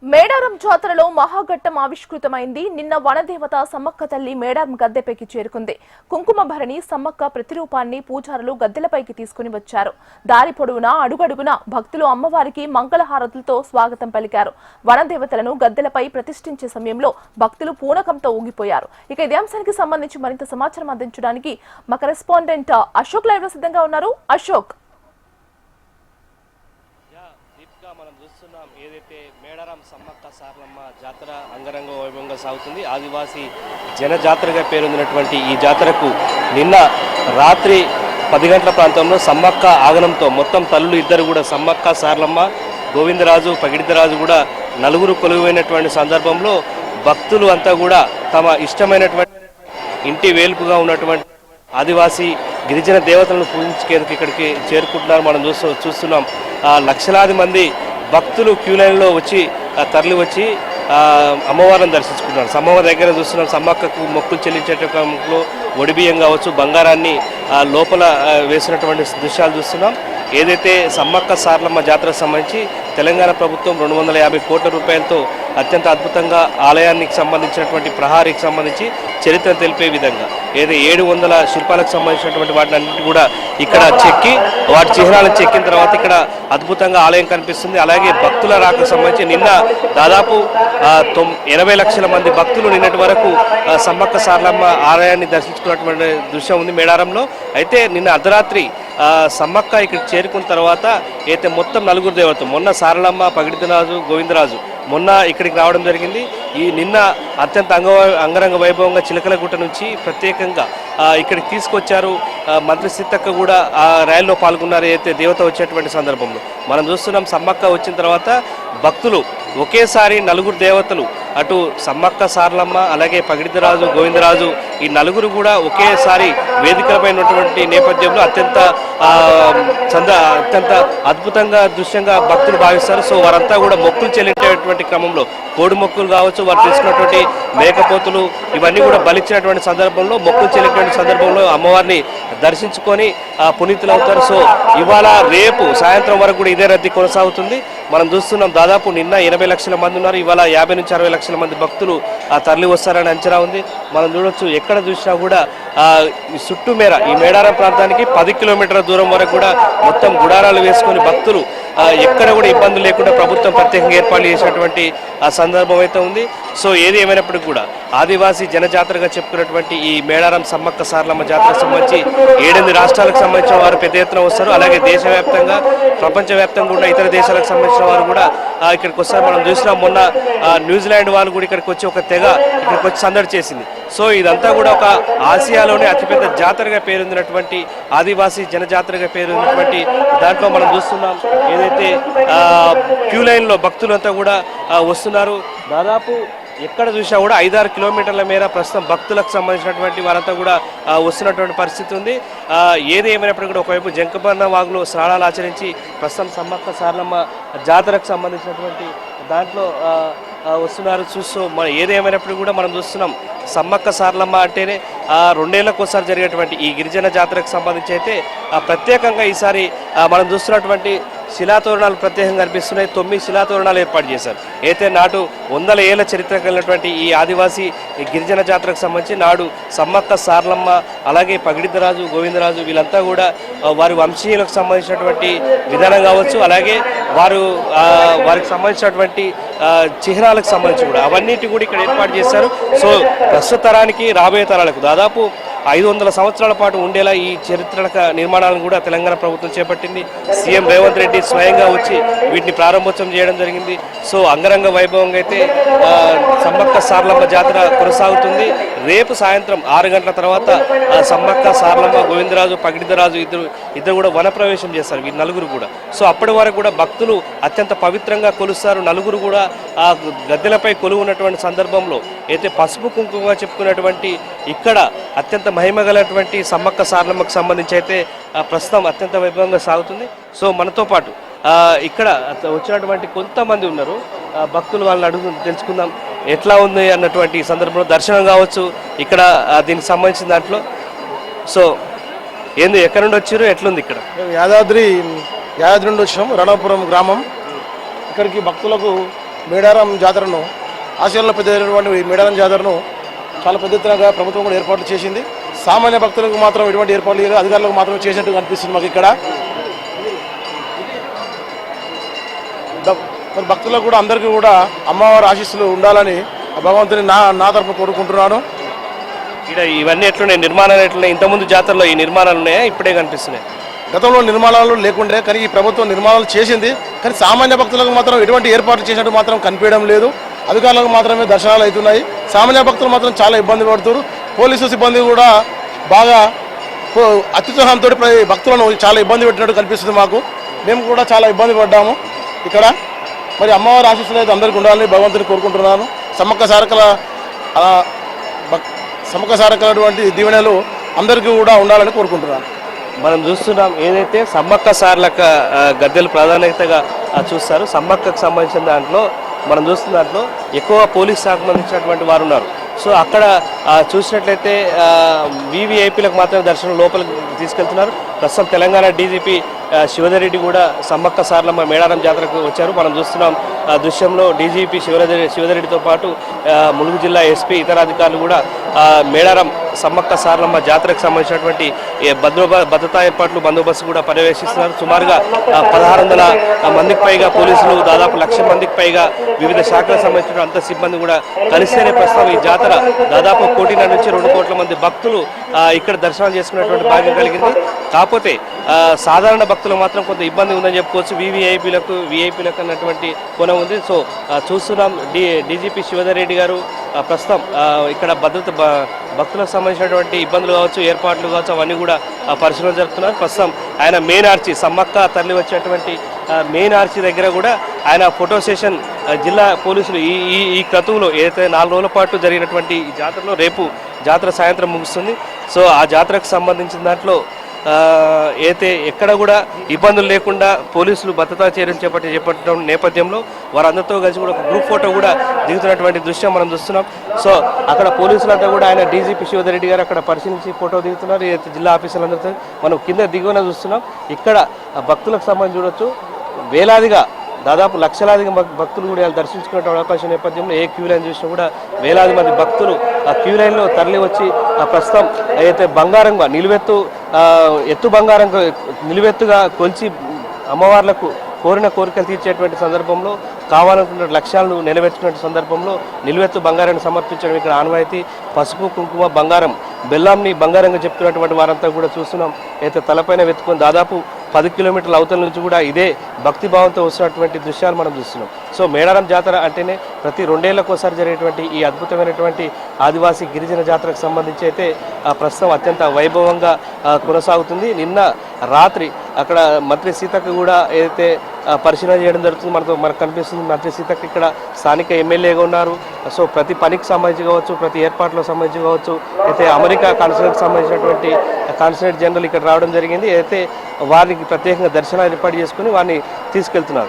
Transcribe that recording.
మేడారం జాతరలో మహాఘట్టం ఆవిష్కృతమైంది. నిన్న వనదేవత సమ్మక్క తల్లి మేడారం గద్దెపైకి చేరుకుంది. కుంకుమ భరణి సమ్మక్క ప్రతిరూపాన్ని పూజారులు గద్దెలపైకి తీసుకుని వచ్చారు. దారి పొడవునా అడుగడుగునా భక్తులు అమ్మవారికి మంగళహారతులతో స్వాగతం పలికారు. వనదేవతలను గద్దెలపై ప్రతిష్ఠించే సమయంలో భక్తులు పూనకంతో ఊగిపోయారు. ఇక ఇదే అంశానికి సంబంధించి మరింత సమాచారం అందించడానికి మా కరెస్పాండెంట్ అశోక్ లైవ్ లో సిద్ధంగా ఉన్నారు. అశోక్, మనం చూస్తున్నాం ఏదైతే మేడారం సమ్మక్క సారలమ్మ జాతర అంగరంగ వైభవంగా సాగుతుంది. ఆదివాసీ జన జాతరగా పేరొందినటువంటి ఈ జాతరకు నిన్న రాత్రి 10 గంటల ప్రాంతంలో సమ్మక్క ఆగమనంతో మొత్తం తల్లులు ఇద్దరు కూడా సమ్మక్క సారలమ్మ, గోవిందరాజు, పగిడితరాజు కూడా నలుగురు కొలువైనటువంటి సందర్భంలో భక్తులు అంతా కూడా తమ ఇష్టమైనటువంటి ఇంటి వేల్పుగా ఉన్నటువంటి ఆదివాసీ గిరిజన దేవతలను పూజించేందుకు ఇక్కడికి చేరుకుంటున్నారు. మనం చూస్తున్నాం లక్షలాది మంది భక్తులు క్యూ లైన్లో వచ్చి తరలి వచ్చి అమ్మవారిని దర్శించుకుంటున్నారు. సమ్మవారి దగ్గర చూస్తున్నాం సమ్మక్కకు మొక్కులు చెల్లించేటప్పుడు ఒడిబియ్యం కావచ్చు, బంగారాన్ని లోపల వేసినటువంటి దృశ్యాలు చూస్తున్నాం. ఏదైతే సమ్మక్క సారలమ్మ జాతరకు సంబంధించి తెలంగాణ ప్రభుత్వం 250 కోట్ల రూపాయలతో అత్యంత అద్భుతంగా ఆలయానికి సంబంధించినటువంటి ప్రహారీకి సంబంధించి చరిత్ర తెలిపే విధంగా 700 శిల్పాలకు సంబంధించినటువంటి వాటిని అన్నింటి కూడా ఇక్కడ చెక్కి వాటి చిహ్నాలను చెక్కిన తర్వాత ఇక్కడ అద్భుతంగా ఆలయం కనిపిస్తుంది. అలాగే భక్తుల రాకకు సంబంధించి నిన్న దాదాపు 80 లక్షల మంది భక్తులు నిన్నటి వరకు సమ్మక్క సారలమ్మ ఆలయాన్ని దర్శించుకున్నటువంటి దృశ్యం ఉంది మేడారంలో. అయితే నిన్న అర్ధరాత్రి సమ్మక్క ఇక్కడ చేరుకున్న తర్వాత అయితే మొత్తం నలుగురు దేవతలు మొన్న సారలమ్మ, పగిడితరాజు, గోవిందరాజు మొన్న ఇక్కడికి రావడం జరిగింది. ఈ నిన్న అత్యంత అంగరంగ వైభవంగా చిలకలగుట్ట నుంచి ప్రత్యేకంగా ఇక్కడికి తీసుకొచ్చారు. మంత్రి సీతక్క కూడా ఆ ర్యాలీలో పాల్గొన్నారు. అయితే దేవత వచ్చేటువంటి సందర్భంలో మనం చూస్తున్నాం సమ్మక్క వచ్చిన తర్వాత భక్తులు ఒకేసారి నలుగురు దేవతలు అటు సమ్మక్క సారలమ్మ, అలాగే పగిడితరాజు, గోవిందరాజు ఈ నలుగురు కూడా ఒకేసారి వేదికలపైనటువంటి నేపథ్యంలో అత్యంత అద్భుతంగా దృశ్యంగా భక్తులు భావిస్తారు. సో వారంతా కూడా మొక్కులు చెల్లించేటువంటి క్రమంలో కోడి మొక్కులు కావచ్చు, వారు తీసుకున్నటువంటి మేకపోతులు ఇవన్నీ కూడా బలిచ్చినటువంటి సందర్భంలో మొక్కులు చెల్లినటువంటి సందర్భంలో అమ్మవారిని దర్శించుకొని పునీతులు అవుతారు. సో ఇవాళ రేపు సాయంత్రం వరకు కూడా ఇదే రద్దీ కొనసాగుతుంది. మనం చూస్తున్నాం దాదాపు నిన్న 80 లక్షల మంది ఉన్నారు. ఇవాళ 50 నుంచి 60 లక్షల మంది భక్తులు తరలి వస్తారని అంచనా ఉంది. మనం చూడొచ్చు ఎక్కడ చూసినా కూడా చుట్టూ మేర ఈ మేడారం ప్రాంతానికి 10 కిలోమీటర్ల దూరం వరకు కూడా మొత్తం గుడారాలు వేసుకొని భక్తులు ఎక్కడ కూడా ఇబ్బందులు లేకుండా ప్రభుత్వం ప్రత్యేకంగా ఏర్పాటు చేసినటువంటి సందర్భం అయితే ఉంది. సో ఏది ఏమైనప్పటికీ కూడా ఆదివాసీ జనజాతరగా చెప్పుకున్నటువంటి ఈ మేడారం సమ్మక్క సారలమ్మ జాతరకు సంబంధించి 7 రాష్ట్రాలకు సంబంధించిన వారు పెద్ద ఎత్తున వస్తారు. అలాగే దేశవ్యాప్తంగా, ప్రపంచవ్యాప్తంగా ఉన్న ఇతర దేశాలకు సంబంధించిన వారు కూడా ఇక్కడికి వస్తారు. మనం చూసినాం మొన్న న్యూజిలాండ్ వాళ్ళు కూడా ఇక్కడికి వచ్చి ఒక తెగ ఇక్కడికి వచ్చి సందడి చేసింది. సో ఇదంతా కూడా ఒక ఆసియాలోనే అతిపెద్ద జాతరగా పేరొందినటువంటి ఆదివాసీ జనజాతరగా పేరొందినటువంటి దాంట్లో మనం చూస్తున్నాం ఏదైతే క్యూ లైన్లో భక్తులంతా కూడా వస్తున్నారు. దాదాపు ఎక్కడ చూసినా కూడా 5-6 కిలోమీటర్ల మేర ప్రస్తుతం భక్తులకు సంబంధించినటువంటి వారంతా కూడా వస్తున్నటువంటి పరిస్థితి ఉంది. ఏది ఏమైనప్పటికీ కూడా ఒకవైపు జంకపన్న వాగులో స్నానాలు ఆచరించి ప్రస్తుతం సమ్మక్క సారలమ్మ జాతరకు సంబంధించినటువంటి దాంట్లో వస్తున్నారు. చూస్తూ ఏదేమైనప్పుడు కూడా మనం చూస్తున్నాం సమ్మక్క సారలమ్మ అంటేనే 2 ఏళ్లకు ఒకసారి జరిగేటువంటి ఈ గిరిజన జాతరకు సంబంధించి అయితే ప్రత్యేకంగా ఈసారి మనం చూస్తున్నటువంటి శిలాతోరణాలు ప్రత్యేకంగా కనిపిస్తున్నాయి. 9 శిలాతోరణాలు ఏర్పాటు చేశారు. అయితే నాటు 100 ఏళ్ల చరిత్ర కలిగినటువంటి ఈ ఆదివాసీ గిరిజన జాతరకు సంబంధించి నాడు సమ్మక్క సారలమ్మ, అలాగే పగిడితరాజు, గోవిందరాజు వీళ్ళంతా కూడా వారి వంశీయులకు సంబంధించినటువంటి విధానం కావచ్చు, అలాగే వారికి సంబంధించినటువంటి చిహ్నాలకు సంబంధించి కూడా అవన్నిటి కూడా ఇక్కడ ఏర్పాటు చేశారు. సో ప్రస్తుత తరానికి, రాబోయే తరాలకు దాదాపు 500 సంవత్సరాల పాటు ఉండేలా ఈ చరిత్రక నిర్మాణాలను కూడా తెలంగాణ ప్రభుత్వం చేపట్టింది. సీఎం రేవంత్ రెడ్డి స్వయంగా వచ్చి వీటిని ప్రారంభోత్సవం చేయడం జరిగింది. సో అంగరంగ వైభవంగా అయితే సమ్మక్క సారలమ్మ జాతర కొనసాగుతుంది. రేపు సాయంత్రం 6 గంటల తర్వాత సమ్మక్క సారలమ్మ, గోవిందరాజు, పగిడితరాజు ఇద్దరు కూడా వనప్రవేశం చేస్తారు వీరు నలుగురు కూడా. సో అప్పటి వరకు కూడా భక్తులు అత్యంత పవిత్రంగా కొలుస్తారు. నలుగురు కూడా ఆ గద్దెలపై కొలువు ఉన్నటువంటి సందర్భంలో అయితే పసుపు కుంకుమగా చెప్పుకున్నటువంటి ఇక్కడ అత్యంత మహిమగలటువంటి సమ్మక్క సారలమ్మకు సంబంధించి అయితే ప్రస్తుతం అత్యంత వైభవంగా సాగుతుంది. సో మనతో పాటు ఇక్కడ వచ్చినటువంటి కొంతమంది ఉన్నారు భక్తులు, వాళ్ళని తెలుసుకుందాం ఎట్లా ఉంది అన్నటువంటి సందర్భంలో. దర్శనం కావచ్చు ఇక్కడ దీనికి సంబంధించిన దాంట్లో. సో ఏంది, ఎక్కడి నుండి వచ్చారు, ఎట్లుంది ఇక్కడ? యాదాద్రి నుండి వచ్చాము. రణపురం గ్రామం. ఇక్కడికి భక్తులకు మేడారం జాతరను ఆసియాలో పెద్దటువంటి ఈ మేడారం జాతరను చాలా పెద్ద ఎత్తున ప్రభుత్వం కూడా ఏర్పాట్లు చేసింది. సామాన్య భక్తులకు మాత్రం ఎటువంటి ఏర్పాట్లు లేదు, అధికారులకు మాత్రం చేసినట్టు కనిపిస్తుంది మాకు ఇక్కడ. మరి భక్తులకు కూడా అందరికీ కూడా అమ్మవారి ఆశీస్సులు ఉండాలని భగవంతుని నా తరఫున కోరుకుంటున్నాను. ఇక్కడ ఇవన్నీ ఎట్లున్నాయి, నిర్మాణాలు ఎట్లున్నాయి? ఇంతకుముందు జాతరలో ఈ నిర్మాణాలు ఉన్నాయా, ఇప్పుడే కనిపిస్తున్నాయి? గతంలో నిర్మాణాలు లేకుండే, కానీ ఈ ప్రభుత్వం నిర్మాణాలు చేసింది. కానీ సామాన్య భక్తులకు మాత్రం ఎటువంటి ఏర్పాట్లు చేసినట్టు మాత్రం కనిపించడం లేదు. అధికారులకు మాత్రమే దర్శనాలు అవుతున్నాయి. సామాన్య భక్తులు మాత్రం చాలా ఇబ్బంది పడుతున్నారు. పోలీసు సిబ్బంది కూడా బాగా అత్యుత్సాహంతో భక్తులను చాలా ఇబ్బంది పెట్టినట్టు కనిపిస్తుంది మాకు. మేము కూడా చాలా ఇబ్బంది పడ్డాము ఇక్కడ. మరి అమ్మవారి ఆశీస్సులు అయితే అందరికీ ఉండాలని భగవంతుని కోరుకుంటున్నాను. సమ్మక్క సారకటువంటి దీవెనలు అందరికీ కూడా ఉండాలని కోరుకుంటున్నాను. మనం చూస్తున్నాం ఏదైతే సమ్మక్క సార్లక గద్దెలు ప్రాధాన్యతగా చూస్తారు. సమ్మక్కకు సంబంధించిన దాంట్లో మనం చూస్తున్న దాంట్లో ఎక్కువ పోలీస్ శాఖకు సంబంధించినటువంటి వారు ఉన్నారు. సో అక్కడ చూసినట్లయితే వీవీఐపీలకు మాత్రమే దర్శనం లోపలికి తీసుకెళ్తున్నారు. ప్రస్తుతం తెలంగాణ డీజీపీ శివధర్ రెడ్డి కూడా సమ్మక్క సార్లమ్మ మేడారం జాతరకు వచ్చారు. మనం చూస్తున్నాం దృశ్యంలో డీజీపీ శివధర్ రెడ్డితో పాటు ములుగు జిల్లా ఎస్పీ ఇతర అధికారులు కూడా మేడారం సమ్మక్క సార్లమ్మ జాతరకు సంబంధించినటువంటి భద్రతా ఏర్పాట్లు బందోబస్తు కూడా పర్యవేక్షిస్తున్నారు. సుమారుగా 1600 మందికి పైగా పోలీసులు, దాదాపు 1,00,000 మందికి పైగా వివిధ శాఖలకు సంబంధించిన అంత సిబ్బంది కూడా కలిస్తేనే ప్రస్తుతం ఈ జాతర దాదాపు 1.5 నుంచి 2 కోట్ల మంది భక్తులు ఇక్కడ దర్శనం చేసుకునేటువంటి భాగ్యం కలిగింది. కాకపోతే సాధారణ భక్తులు మాత్రం కొంత ఇబ్బంది ఉందని చెప్పుకోవచ్చు. వీఐపీలకు అన్నటువంటి కోణం ఉంది. సో చూస్తున్నాం డీజీపీ శివధర్ రెడ్డి గారు ప్రస్తుతం ఇక్కడ భక్తులకు సంబంధించినటువంటి ఇబ్బందులు కావచ్చు, ఏర్పాట్లు కావచ్చు, అవన్నీ కూడా పరిశీలన జరుపుతున్నారు. ప్రస్తుతం ఆయన మెయిన్ ఆర్చి సమ్మక్క తరలి వచ్చేటువంటి మెయిన్ ఆర్చి దగ్గర కూడా ఆయన ఫోటో సెషన్ జిల్లా పోలీసులు ఈ క్రతువులో ఏదైతే 4 రోజుల పాటు జరిగినటువంటి ఈ జాతరలో రేపు జాతర సాయంత్రం ముగుస్తుంది. సో ఆ జాతరకు సంబంధించిన దాంట్లో అయితే ఎక్కడ కూడా ఇబ్బందులు లేకుండా పోలీసులు భద్రతా చర్యలు చేపట్టడం నేపథ్యంలో వారందరితో కలిసి కూడా ఒక గ్రూప్ ఫోటో కూడా దిగుతున్నటువంటి దృశ్యం మనం చూస్తున్నాం. సో అక్కడ పోలీసులంతా కూడా ఆయన డీజీపీ శివధర్ రెడ్డి గారు అక్కడ పరిశీలించి ఫోటో దిగుతున్నారు. జిల్లా ఆఫీసర్లందరితో మనం కింద దిగువన చూస్తున్నాం. ఇక్కడ భక్తులకు సంబంధించి చూడొచ్చు, వేలాదిగా దాదాపు లక్షలాదిగా భక్తులు కూడా దర్శించుకునే అవకాశం నేపథ్యంలో ఏ క్యూ లైన్ చూసినా కూడా వేలాది మంది భక్తులు ఆ క్యూ లైన్లో తరలి వచ్చి ప్రస్తుతం అయితే బంగారంగా ఎత్తు బంగారంగా నిలువెత్తుగా కొలిచి అమ్మవార్లకు కోరిన కోరికలు తీర్చేటువంటి సందర్భంలో, కావాలనుకున్న లక్ష్యాలను నెరవేర్చుకునే సందర్భంలో నిలువెత్తు బంగారాన్ని సమర్పించడం ఇక్కడ ఆనవాయితీ. పసుపు కుంకుమ బంగారం బెల్లాంని బంగారంగా చెప్తున్నటువంటి వారంతా కూడా చూస్తున్నాం. అయితే తలపైన వెతుకొని దాదాపు 10 కిలోమీటర్ల అవతల నుంచి కూడా ఇదే భక్తిభావంతో వస్తున్నటువంటి దృశ్యాలు మనం చూస్తున్నాం. సో మేడారం జాతర అంటేనే ప్రతి 2 ఏళ్లకు ఒకసారి జరిగేటువంటి ఈ అద్భుతమైనటువంటి ఆదివాసీ గిరిజన జాతరకు సంబంధించి అయితే ప్రస్తుతం అత్యంత వైభవంగా కొనసాగుతుంది. నిన్న రాత్రి అక్కడ మంత్రి సీతక్క కూడా ఏదైతే పరిశీలన చేయడం జరుగుతుంది. మనకు కనిపిస్తుంది మంత్రి సీతక్క ఇక్కడ స్థానిక ఎమ్మెల్యేగా ఉన్నారు. సో ప్రతి పనికి సంబంధించి కావచ్చు, ప్రతి ఏర్పాట్లకు సంబంధించి కావచ్చు, అయితే అమెరికా కాన్సులేట్కి సంబంధించినటువంటి కాన్సులేట్ జనరల్ ఇక్కడ రావడం జరిగింది. అయితే వారికి ప్రత్యేకంగా దర్శనాలు ఏర్పాటు చేసుకుని వారిని తీసుకెళ్తున్నారు.